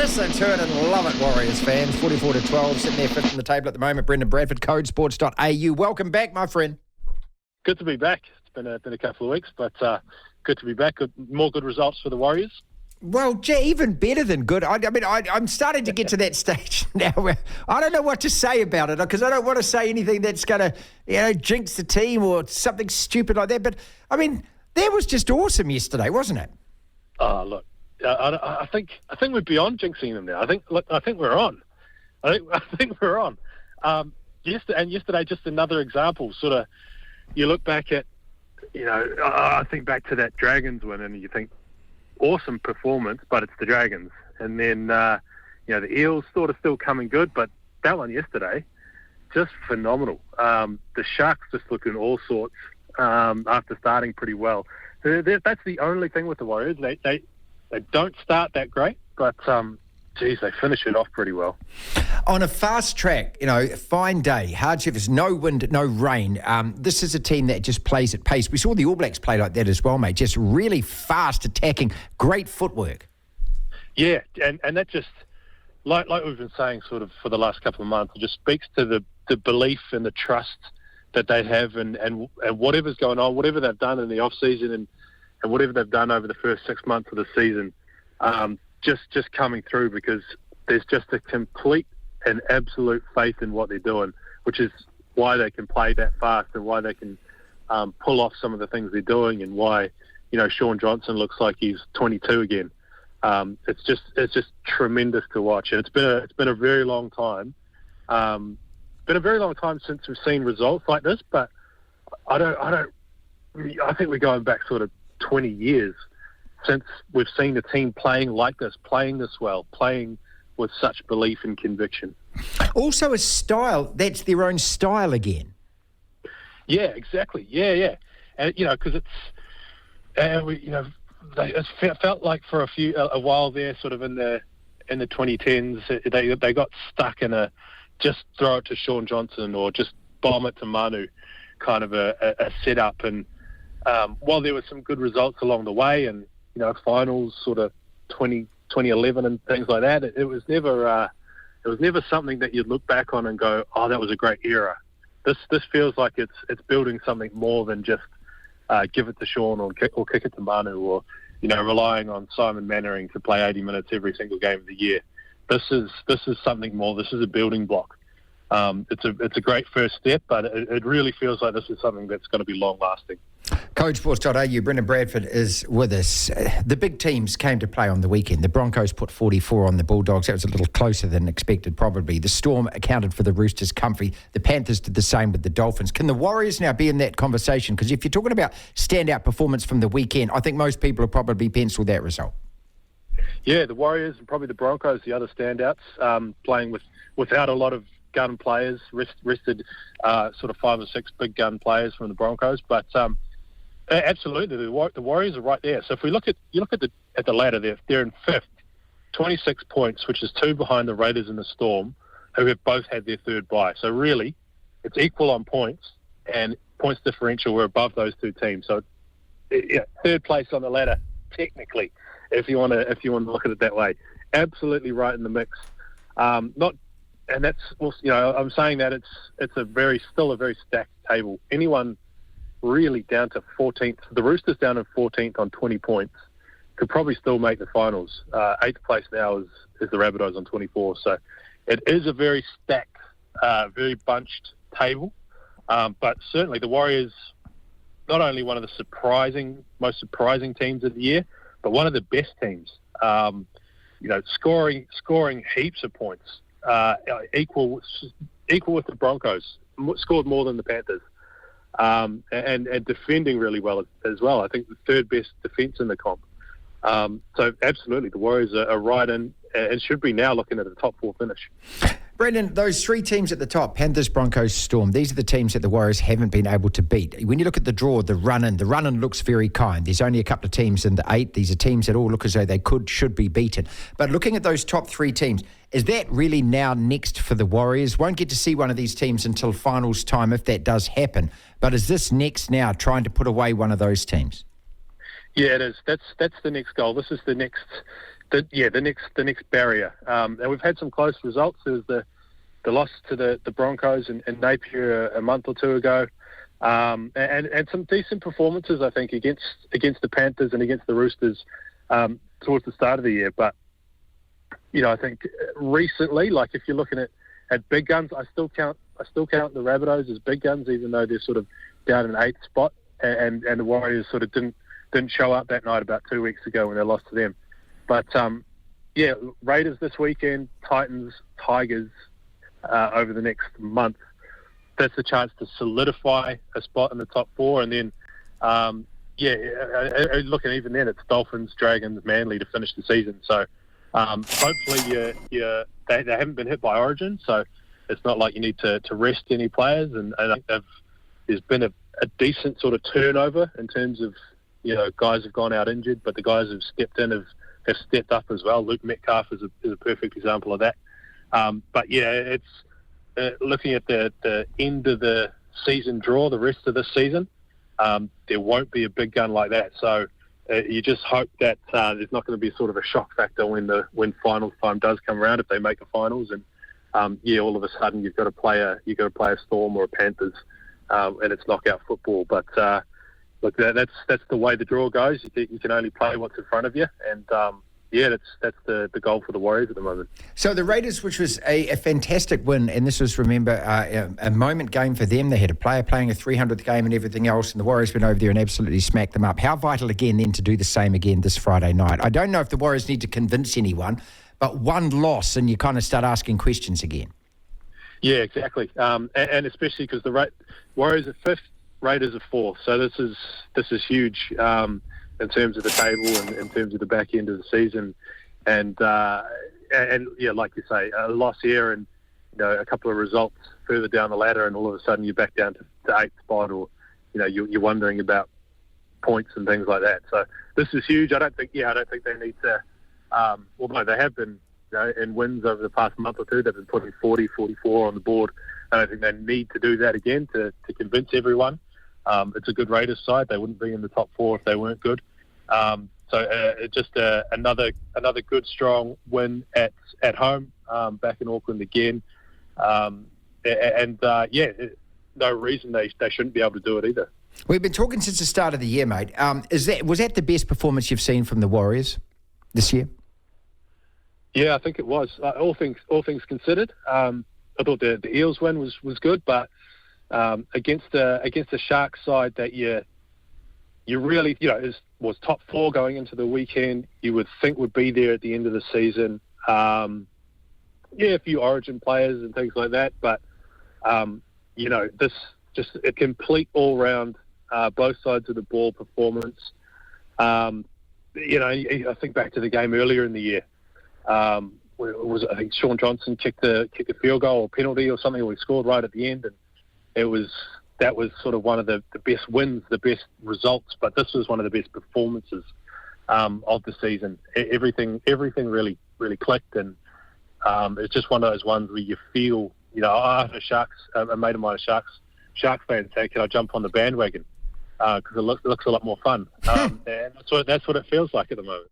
Listen to it and love it, Warriors fans. 44-12, sitting there fifth in the table at the moment. Brendan Bradford, CodeSports.au. Welcome back, my friend. Good to be back. It's been a couple of weeks, but good to be back. More good results for the Warriors. Well, even better than good. I'm starting to get to that stage now where I don't know what to say about it, because I don't want to say anything that's going to, jinx the team or something stupid like that. But, that was just awesome yesterday, wasn't it? Oh, look, I think we're beyond jinxing them now. I think we're on. I think we're on. Yesterday, just another example. Sort of, you look back at, I think back to that Dragons win, and you think, awesome performance, but it's the Dragons. And then, the Eels sort of still coming good, but that one yesterday, just phenomenal. The Sharks just looking all sorts after starting pretty well. That's the only thing with the Warriors. They don't start that great, but they finish it off pretty well. On a fast track, fine day, hardship is no wind, no rain. This is a team that just plays at pace. We saw the All Blacks play like that as well, mate. Just really fast attacking, great footwork. Yeah, and that just, like we've been saying sort of for the last couple of months, it just speaks to the belief and the trust that they have and whatever's going on, whatever they've done in the off-season and whatever they've done over the first 6 months of the season, just coming through, because there's just a complete and absolute faith in what they're doing, which is why they can play that fast and why they can pull off some of the things they're doing, and why Sean Johnson looks like he's 22 again. It's just tremendous to watch, and it's been a very long time. Been a very long time since we've seen results like this, but I think we're going back sort of 20 years since we've seen a team playing like this, playing this well, playing with such belief and conviction. Also a style, that's their own style again. Yeah, exactly. Yeah. And, because it felt like for a while there, sort of in the 2010s, they got stuck in a just throw it to Sean Johnson or just bomb it to Manu kind of a setup. And while there were some good results along the way, and finals sort of 2011 and things like that, it was never something that you'd look back on and go, oh, that was a great era. This feels like it's building something more than just give it to Sean or kick it to Manu, or relying on Simon Mannering to play 80 minutes every single game of the year. This is something more. This is a building block. It's a great first step, but it really feels like this is something that's going to be long lasting. CodeSports.au, Brendan Bradford is with us. The big teams came to play on the weekend. The Broncos put 44 on the Bulldogs. That was a little closer than expected, probably. The Storm accounted for the Roosters comfy. The Panthers did the same with the Dolphins. Can the Warriors now be in that conversation? Because if you're talking about standout performance from the weekend, I think most people have probably penciled that result. Yeah, the Warriors and probably the Broncos, the other standouts, playing without a lot of gun players, rested sort of 5 or 6 big gun players from the Broncos, but absolutely the Warriors are right there. So if you look at the ladder, they're in 5th, 26 points, which is 2 behind the Raiders and the Storm, who have both had their third bye. So really, it's equal on points, and points differential, we're above those two teams. So third place on the ladder technically, if you want to look at it that way. Absolutely right in the mix. And that's also, I'm saying that it's still a very stacked table. Anyone really down to 14th, the Roosters down in 14th on 20 points, could probably still make the finals. 8th place now is the Rabbitohs on 24. So it is a very stacked, very bunched table. But certainly the Warriors, not only one of the most surprising teams of the year, but one of the best teams. Scoring heaps of points. Equal with the Broncos, scored more than the Panthers, and defending really well as well. I think the third best defence in the comp. So absolutely, the Warriors are right in and should be now looking at a top 4 finish. Brendan, those 3 teams at the top, Panthers, Broncos, Storm, these are the teams that the Warriors haven't been able to beat. When you look at the draw, the run-in looks very kind. There's only a couple of teams in the 8. These are teams that all look as though they should be beaten. But looking at those top 3 teams, is that really now next for the Warriors? Won't get to see one of these teams until finals time if that does happen. But is this next now, trying to put away one of those teams? Yeah, it is. That's the next goal. This is the next the next barrier. And we've had some close results. There was the loss to the Broncos in Napier a month or two ago, and some decent performances, I think, against the Panthers and against the Roosters towards the start of the year. But I think recently, like if you're looking at big guns, I still count the Rabbitohs as big guns, even though they're sort of down in 8th spot, and the Warriors sort of didn't show up that night about 2 weeks ago when they lost to them. But Raiders this weekend, Titans, Tigers over the next month. That's a chance to solidify a spot in the top 4, and then looking even then, it's Dolphins, Dragons, Manly to finish the season. So hopefully they haven't been hit by Origin, so it's not like you need to rest any players. And I think there's been a decent sort of turnover in terms of guys have gone out injured, but the guys who've stepped in have stepped up as well. Luke Metcalf is a perfect example of that. But it's looking at the end of the season draw, the rest of this season, there won't be a big gun like that. So you just hope that there's not going to be sort of a shock factor when finals time does come around, if they make the finals, and all of a sudden you've got to play a Storm or a Panthers, and it's knockout football. But look, that's the way the draw goes. You can only play what's in front of you, and that's the goal for the Warriors at the moment. So the Raiders, which was a fantastic win, and this was, remember, a moment game for them. They had a player playing a 300th game and everything else, and the Warriors went over there and absolutely smacked them up. How vital again then to do the same again this Friday night? I don't know if the Warriors need to convince anyone, but one loss and you kind of start asking questions again. Yeah, exactly. And especially because the Warriors are 5th, Raiders are 4th. So this is huge in terms of the table and in terms of the back end of the season. And like you say, a loss here and a couple of results further down the ladder, and all of a sudden you're back down to 8th spot, or you're wondering about points and things like that. So this is huge. I don't think they need to. Although they have been in wins over the past month or two, they've been putting 40, 44 on the board. I don't think they need to do that again to convince everyone. It's a good Raiders side. They wouldn't be in the top 4 if they weren't good. Just another good, strong win at home, back in Auckland again. No reason they shouldn't be able to do it either. We've been talking since the start of the year, mate. Was that the best performance you've seen from the Warriors this year? Yeah, I think it was. All things considered, I thought the Eels win was good, but against the Sharks side that you really was top 4 going into the weekend, you would think would be there at the end of the season. A few Origin players and things like that, but this just a complete all round both sides of the ball performance. I think back to the game earlier in the year. I think Sean Johnson kicked a field goal or penalty or something, or he scored right at the end, and that was sort of one of the best wins, the best results, but this was one of the best performances of the season. Everything really, really clicked, and it's just one of those ones where you feel, I had a mate of mine, a Sharks fan, say, can I jump on the bandwagon? Because it looks a lot more fun. And that's what it feels like at the moment.